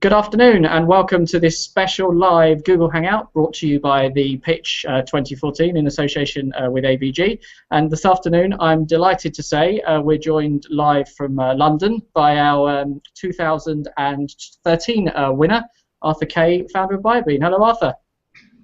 Good afternoon and welcome to this special live Google Hangout brought to you by the Pitch 2014 in association with AVG. And this afternoon I'm delighted to say we're joined live from London by our 2013 winner, Arthur Kay, founder of BioBean. Hello Arthur.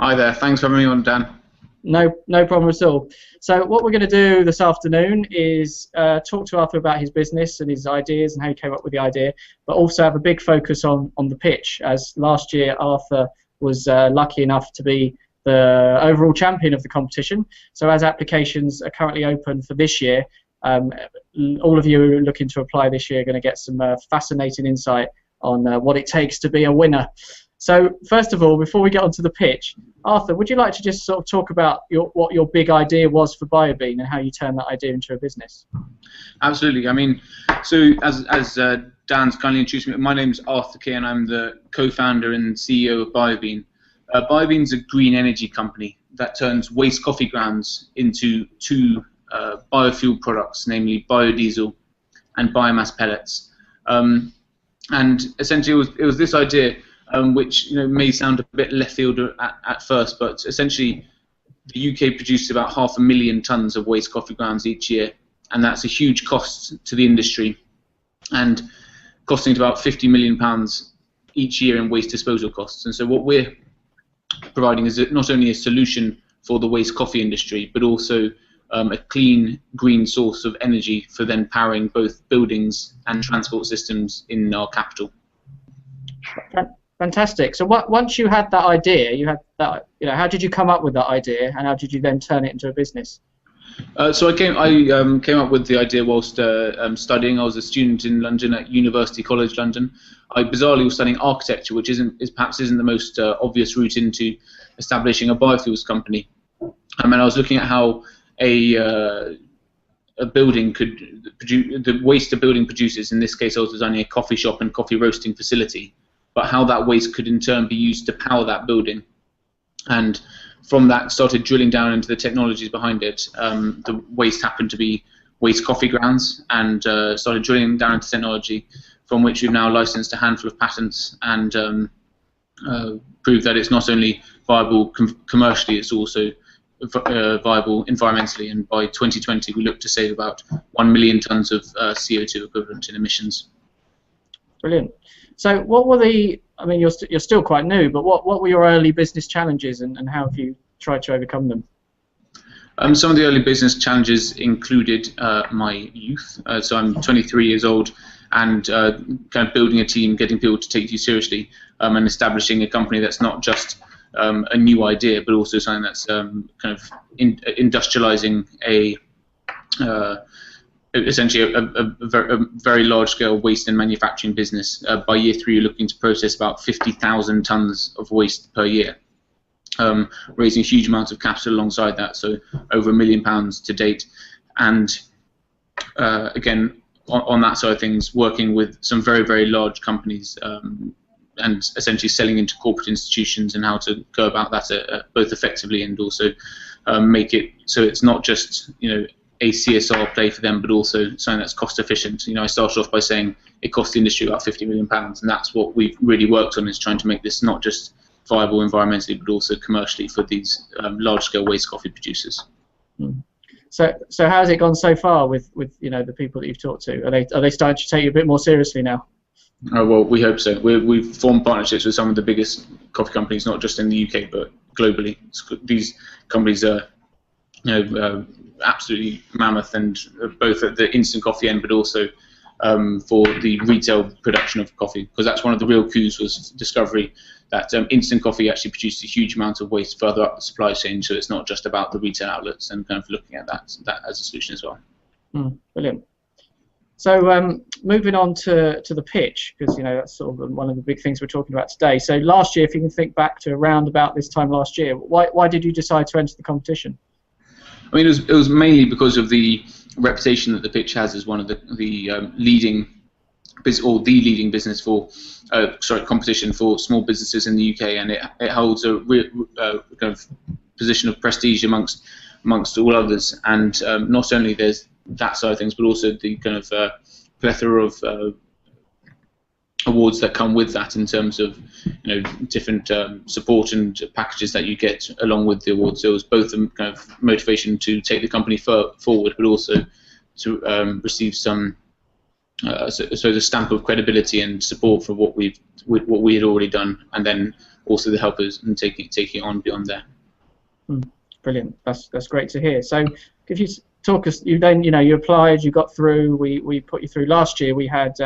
Hi there, thanks for having me on, Dan. No problem at all. So what we're going to do this afternoon is talk to Arthur about his business and his ideas and how he came up with the idea, but also have a big focus on the pitch, as last year Arthur was lucky enough to be the overall champion of the competition. So as applications are currently open for this year, all of you who are looking to apply this year are going to get some fascinating insight on what it takes to be a winner. So first of all, before we get onto the pitch, Arthur, would you like to just sort of talk about what your big idea was for BioBean and how you turned that idea into a business? Absolutely. I mean, so as Dan's kindly introduced me, my name's Arthur Kay and I'm the co-founder and CEO of BioBean. BioBean's a green energy company that turns waste coffee grounds into two biofuel products, namely biodiesel and biomass pellets. And essentially, it was this idea. Which may sound a bit left field at first, but essentially the UK produces about 500,000 tonnes of waste coffee grounds each year, and that's a huge cost to the industry, and costing about £50 million each year in waste disposal costs. And so what we're providing is not only a solution for the waste coffee industry, but also a clean, green source of energy for then powering both buildings and transport systems in our capital. Fantastic. So once you had that idea, how did you come up with that idea, and how did you then turn it into a business? So I came up with the idea whilst studying. I was a student in London at University College London. I bizarrely was studying architecture, which perhaps isn't the most obvious route into establishing a biofuels company. And I was looking at how a building could produce the waste a building produces. In this case, I was designing a coffee shop and coffee roasting facility, but how that waste could in turn be used to power that building. And from that started drilling down into the technologies behind it. The waste happened to be waste coffee grounds, and started drilling down into technology from which we've now licensed a handful of patents and proved that it's not only viable commercially, it's also viable environmentally. And by 2020 we look to save about 1 million tonnes of CO2 equivalent in emissions. Brilliant. So what were you're still quite new, but what were your early business challenges, and how have you tried to overcome them? Some of the early business challenges included my youth. So I'm 23 years old, and kind of building a team, getting people to take you seriously, and establishing a company that's not just a new idea, but also something that's kind of industrializing essentially a very large-scale waste and manufacturing business. By year 3, you're looking to process about 50,000 tonnes of waste per year, raising a huge amount of capital alongside that, so over £1 million to date. And again, on that side of things, working with some very, very large companies and essentially selling into corporate institutions, and how to go about that both effectively and also make it so it's not just a CSR play for them, but also something that's cost efficient. I started off by saying it costs the industry about £50 million, and that's what we've really worked on, is trying to make this not just viable environmentally, but also commercially for these large-scale waste coffee producers. So how has it gone so far with the people that you've talked to? Are they starting to take you a bit more seriously now? Oh, well, we hope so. We've formed partnerships with some of the biggest coffee companies, not just in the UK, but globally. These companies are absolutely mammoth, and both at the instant coffee end, but also for the retail production of coffee, because that's one of the real coups, was discovery that instant coffee actually produces a huge amount of waste further up the supply chain. So it's not just about the retail outlets, and kind of looking at that as a solution as well. Brilliant. So moving on to the pitch, because that's sort of one of the big things we're talking about today. So last year, if you can think back to around about this time last year, why did you decide to enter the competition? I mean, it was mainly because of the reputation that the pitch has as one of the leading business for competition for small businesses in the UK, and it holds a kind of position of prestige amongst all others. And not only there's that side of things, but also the kind of plethora awards that come with that in terms of different support and packages that you get along with the awards. So it was both a kind of motivation to take the company forward, but also to receive some so the stamp of credibility and support for what we had already done, and then also the helpers and taking it on beyond there. Brilliant. That's great to hear. So if you talk us, you applied, you got through. We put you through last year. We had,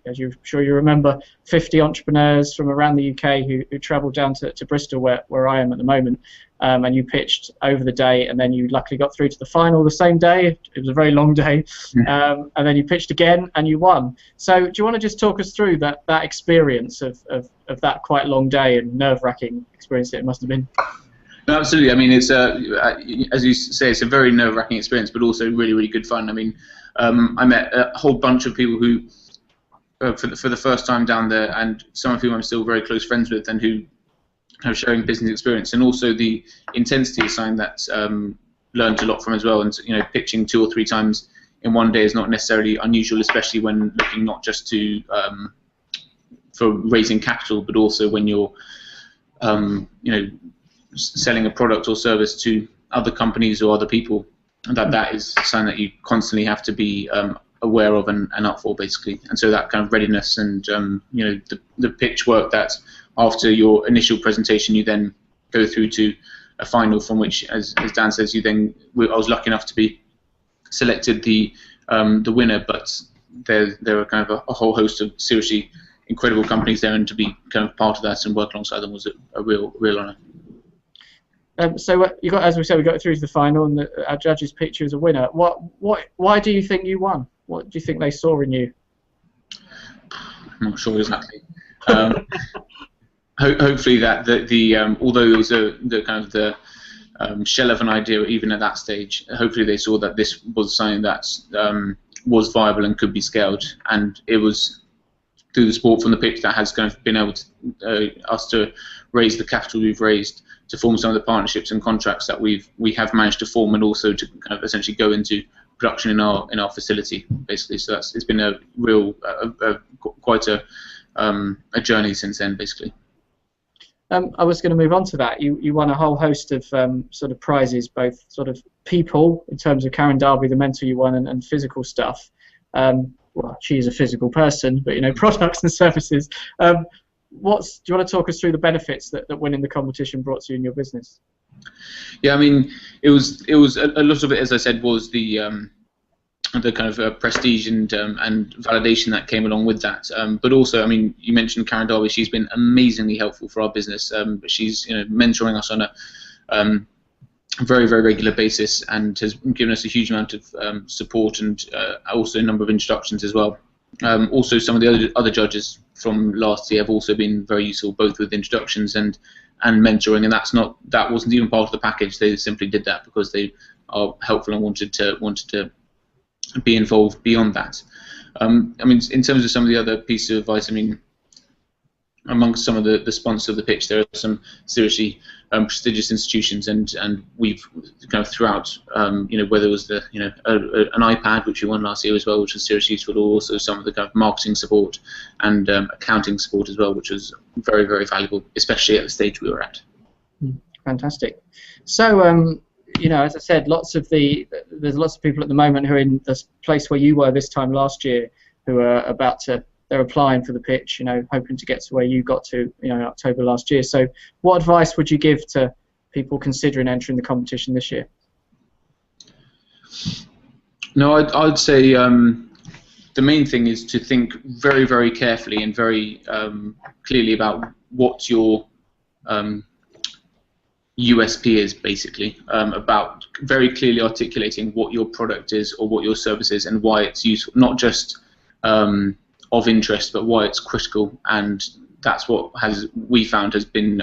as you're sure you remember, 50 entrepreneurs from around the UK who travelled down to Bristol, where I am at the moment, and you pitched over the day, and then you luckily got through to the final the same day. It was a very long day, and then you pitched again and you won. So do you want to just talk us through that experience of that quite long day and nerve-wracking experience that it must have been? No, absolutely. I mean, it's as you say, it's a very nerve-wracking experience, but also really, really good fun. I mean, I met a whole bunch of people who, for the first time down there, and some of whom I'm still very close friends with, and who are sharing business experience, and also the intensity is something that learned a lot from as well. And pitching 2 or 3 times in one day is not necessarily unusual, especially when looking not just to for raising capital, but also when you're selling a product or service to other companies or other people. That is something that you constantly have to be aware of and up for, basically. And so that kind of readiness and the pitch work that after your initial presentation you then go through to a final, from which, as Dan says, I was lucky enough to be selected the winner, but there are kind of a whole host of seriously incredible companies there, and to be kind of part of that and work alongside them was a real honour. So you got, as we said, we got through to the final, and our judges picked you as a winner. Why do you think you won? What do you think they saw in you? I'm not sure exactly. Hopefully that although it was the kind of the shell of an idea even at that stage, hopefully they saw that this was something that was viable and could be scaled, and it was through the support from the pitch that has kind of been able to us to raise the capital we've raised, to form some of the partnerships and contracts that we have managed to form, and also to kind of essentially go into production in our facility, basically. So it's been a real quite a journey since then, basically. I was going to move on to that. You won a whole host of sort of prizes, both sort of people in terms of Karen Darby, the mentor you won, and physical stuff. Well, she is a physical person, but products and services. Do you want to talk us through the benefits that winning the competition brought to you in your business? Yeah, I mean, it was a lot of it, as I said, was the kind of prestige and validation that came along with that. But also, I mean, you mentioned Karen Darby. She's been amazingly helpful for our business. She's mentoring us on a very, very regular basis, and has given us a huge amount of support, and also a number of introductions as well. Also, some of the other judges from last year have also been very useful, both with introductions and mentoring, and that wasn't even part of the package. They simply did that because they are helpful and wanted to be involved beyond that. I mean, in terms of some of the other pieces of advice, I mean, amongst some of the sponsors of the pitch, there are some seriously prestigious institutions, and we've kind of throughout, whether it was an iPad, which we won last year as well, which was seriously useful, or also some of the kind of marketing support and accounting support as well, which was very, very valuable, especially at the stage we were at. Fantastic. So, as I said, there's lots of people at the moment who are in the place where you were this time last year, who are they're applying for the pitch, hoping to get to where you got to, in October last year. So what advice would you give to people considering entering the competition this year? No, I'd say the main thing is to think very, very carefully and very clearly about what your USP is, basically, about very clearly articulating what your product is or what your service is and why it's useful, not just of interest, but why it's critical. And that's what we found has been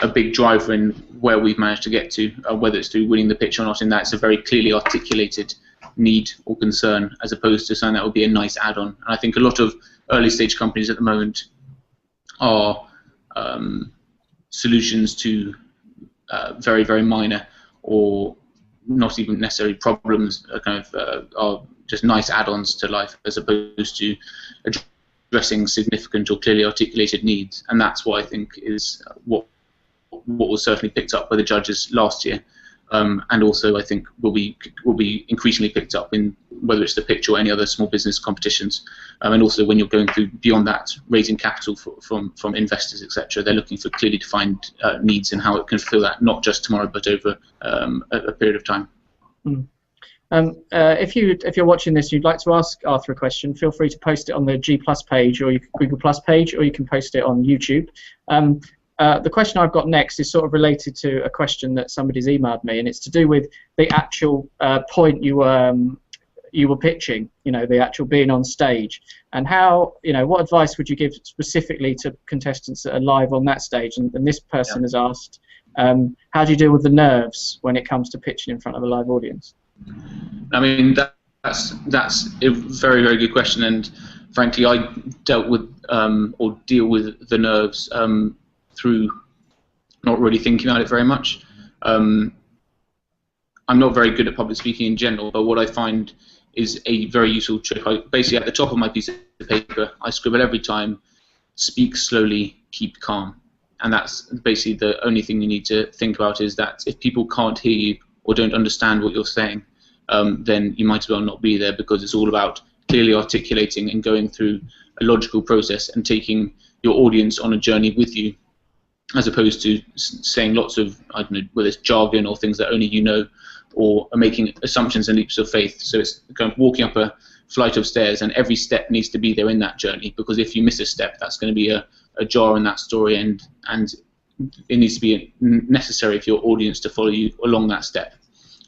a big driver in where we've managed to get to, whether it's through winning the pitch or not. In that, it's a very clearly articulated need or concern, as opposed to something that would be a nice add-on. And I think a lot of early stage companies at the moment are solutions to very, very minor or not even necessarily problems, are just nice add-ons to life, as opposed to addressing significant or clearly articulated needs, and that's what I think is what was certainly picked up by the judges last year, and also I think will be increasingly picked up in whether it's the pitch or any other small business competitions, and also when you're going through beyond that, raising capital from investors, etc. They're looking for clearly defined needs and how it can fulfill that, not just tomorrow but over a period of time. If you're watching this, you'd like to ask Arthur a question, feel free to post it on the G+ page or Google+ page, or you can post it on YouTube. The question I've got next is sort of related to a question that somebody's emailed me, and it's to do with the actual point you were pitching, the actual being on stage, and how, what advice would you give specifically to contestants that are live on that stage? And this person has asked, how do you deal with the nerves when it comes to pitching in front of a live audience? I mean, that's a very, very good question, and frankly, I dealt with or deal with the nerves through not really thinking about it very much. I'm not very good at public speaking in general, but what I find is a very useful trick. Basically, at the top of my piece of paper, I scribble every time, speak slowly, keep calm. And that's basically the only thing you need to think about, is that if people can't hear you or don't understand what you're saying, then you might as well not be there, because it's all about clearly articulating and going through a logical process and taking your audience on a journey with you, as opposed to saying lots of, I don't know, whether it's jargon or things that only you know, or making assumptions and leaps of faith. So it's kind of walking up a flight of stairs, and every step needs to be there in that journey, because if you miss a step, that's going to be a jar in that story, and it needs to be necessary for your audience to follow you along that step,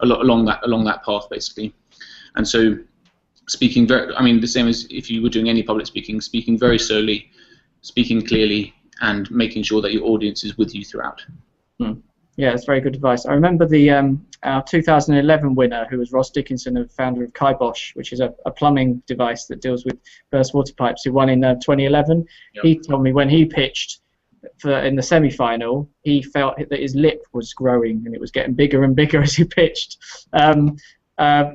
along that path, basically. And so speaking the same as if you were doing any public speaking, speaking very slowly, speaking clearly, and making sure that your audience is with you throughout. Yeah, that's very good advice. I remember our 2011 winner, who was Ross Dickinson, the founder of Kibosh, which is a plumbing device that deals with burst water pipes, who won in 2011. Yep. He told me when he pitched in the semi-final, he felt that his lip was growing and it was getting bigger and bigger as he pitched,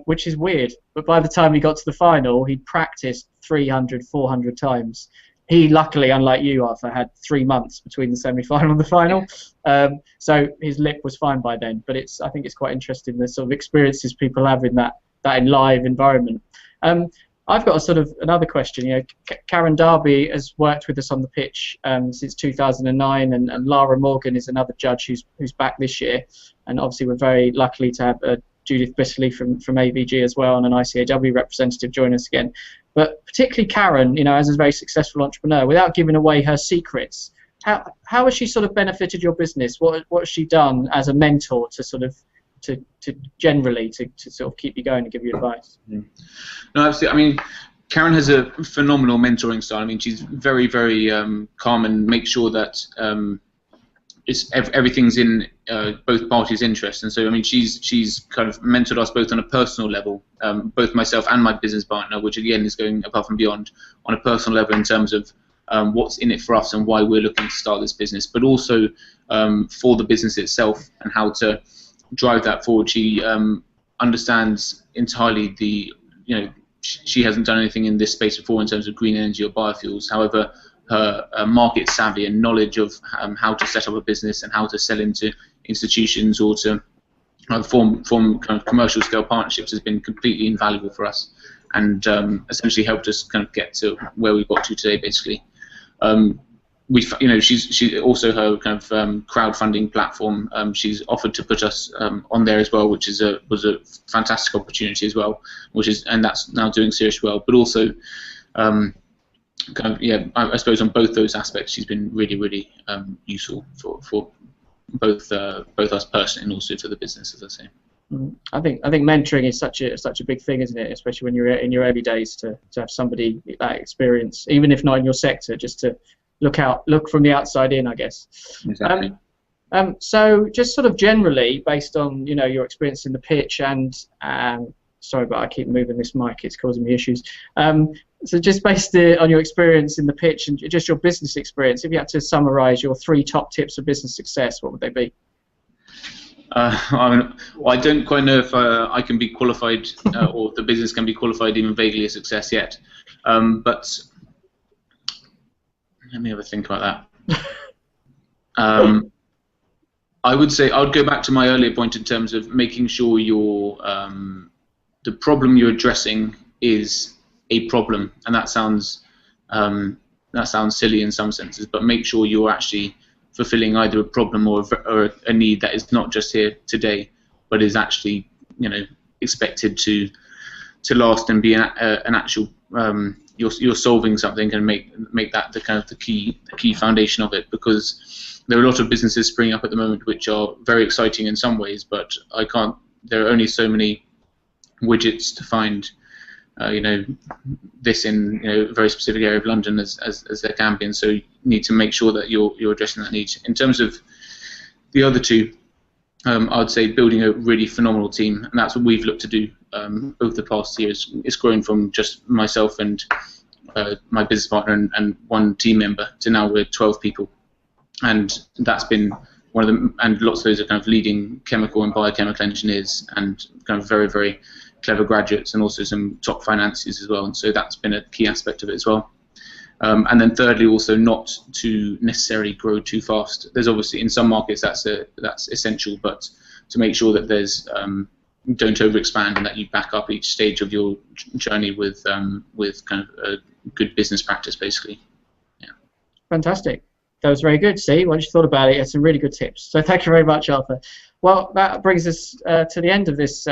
which is weird. But by the time he got to the final, he'd practiced 300, 400 times. He, luckily, unlike you, Arthur, had 3 months between the semi-final and the final, so his lip was fine by then. But I think it's quite interesting, the sort of experiences people have in that in live environment. I've got a sort of another question. Karen Darby has worked with us on the pitch since 2009, and Lara Morgan is another judge who's back this year. And obviously, we're very lucky to have Judith Bissley from AVG as well, and an ICAW representative join us again. But particularly Karen, as a very successful entrepreneur, without giving away her secrets, how has she sort of benefited your business? What has she done as a mentor to sort of to generally to sort of keep you going and give you advice? No, absolutely. I mean, Karen has a phenomenal mentoring style. I mean, she's very, very calm and makes sure that everything's in both parties' interest. And so, I mean, she's kind of mentored us both on a personal level, both myself and my business partner, which again is going above and beyond on a personal level in terms of what's in it for us and why we're looking to start this business, but also for the business itself and how to drive that forward. She understands entirely she hasn't done anything in this space before in terms of green energy or biofuels. However, her market savvy and knowledge of how to set up a business and how to sell into institutions or to form kind of commercial scale partnerships has been completely invaluable for us, and essentially helped us kind of get to where we've got to today, basically. She also, her kind of crowdfunding platform, she's offered to put us on there as well, which was a fantastic opportunity as well, and that's now doing seriously well. But also, I suppose on both those aspects, she's been really, really useful for both us personally and also for the business, as I say. I think mentoring is such a big thing, isn't it? Especially when you're in your early days, to have somebody that experience, even if not in your sector, just to look from the outside in, I guess. Exactly. So just sort of generally, based on your experience in the pitch and sorry, but I keep moving this mic; it's causing me issues. So just based on your experience in the pitch and just your business experience, if you had to summarise your 3 top tips of business success, what would they be? I don't quite know if I can be qualified or the business can be qualified even vaguely a success yet. But Let me have a think about that. I would say I would go back to my earlier point in terms of making sure the problem you're addressing is a problem, and that sounds silly in some senses, but make sure you're actually fulfilling either a problem or a need that is not just here today, but is actually expected to last and be an actual you're solving something, and make that the kind of the key foundation of it, because there are a lot of businesses springing up at the moment which are very exciting in some ways, but there are only so many widgets to find this in a very specific area of London as there can be, and so you need to make sure that you're addressing that need. In terms of the other two, I would say building a really phenomenal team, and that's what we've looked to do over the past years. It's grown from just myself and my business partner and one team member to now we're 12 people, and that's been one of them. And lots of those are kind of leading chemical and biochemical engineers and kind of very, very clever graduates, and also some top financiers as well. And so that's been a key aspect of it as well. And then thirdly, also not to necessarily grow too fast. There's obviously in some markets that's essential, but to make sure that there's don't overexpand and that you back up each stage of your journey with kind of a good business practice, basically. Yeah. Fantastic. That was very good. See, once you thought about it, it's some really good tips. So thank you very much, Arthur. Well, that brings us to the end of this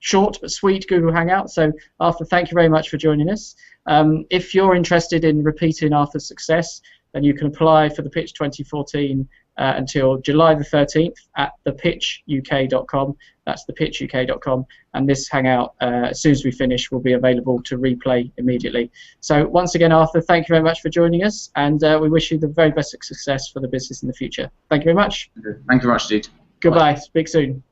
short but sweet Google Hangout. So Arthur, thank you very much for joining us. If you're interested in repeating Arthur's success, then you can apply for the Pitch 2014 until July the 13th at thepitchuk.com. That's thepitchuk.com. And this Hangout, as soon as we finish, will be available to replay immediately. So once again, Arthur, thank you very much for joining us, and we wish you the very best success for the business in the future. Thank you very much. Thank you very much, Steve. Goodbye. Speak soon.